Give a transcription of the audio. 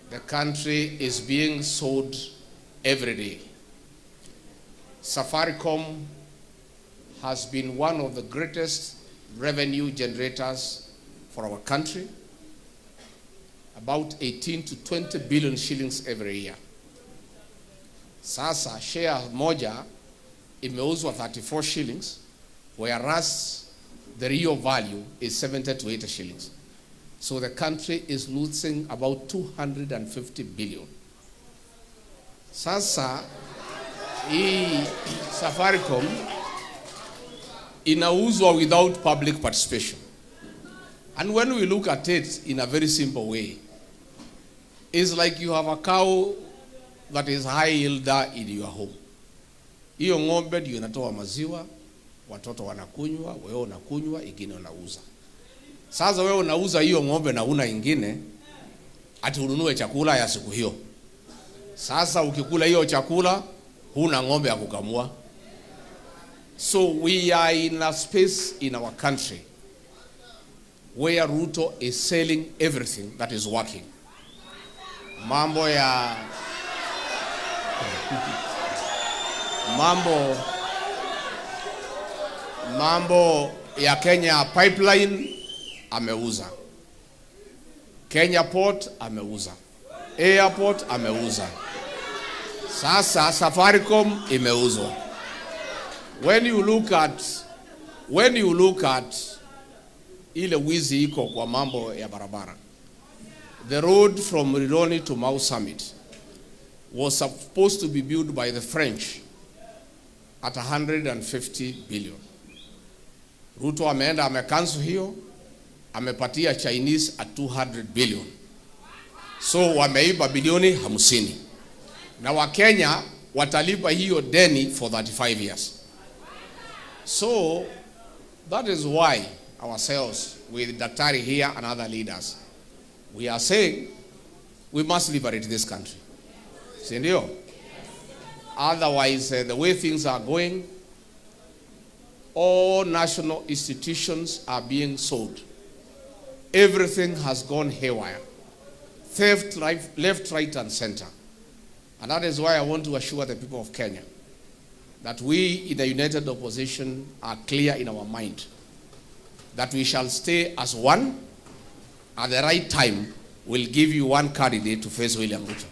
The country is being sold every day. Safaricom has been one of the greatest revenue generators for our country, about 18 to 20 billion shillings every year. Sasa share moja imeuzwa 34 shillings, whereas the real value is 70 to 80 shillings. So the country is losing about 250 billion. Sasa hii Safaricom inauzwa without public participation. And when we look at it in a very simple way, it's like you have a cow that is high yielder in your home. Hiyo ng'ombe ndio inatoa maziwa, watoto wanakunywa, wewe unakunywa, ingine unauza. Sasa wewe unauza hiyo ng'ombe na una ingine, ati ununue chakula ya siku hiyo. Sasa ukikula hiyo chakula, huna ng'ombe ya kukamua. So we are in a space in our country where Ruto is selling everything that is working. Mambo ya Kenya pipeline ameuza. Kenya Port ameuza. Airport ameuza. Sasa Safaricom imeuzwa. When you look at ile wizi iko kwa mambo ya barabara. The road from Rironi to Mau Summit was supposed to be built by the French at 150 billion. Ruto ameenda amecancel hiyo, amepatia Chinese at 200 billion. So wameiba bilioni 50. Na Wakenya watalipa hiyo deni for 35 years. So that is why ourselves, with Daktari here and other leaders, we are saying we must liberate this country. Sindio? Otherwise, the way things are going, all national institutions are being sold. Everything has gone haywire. Theft, left, right, and center. And that is why I want to assure the people of Kenya that we in the united opposition are clear in our mind that we shall stay as one. At the right time, we'll give you one candidate to face William Ruto.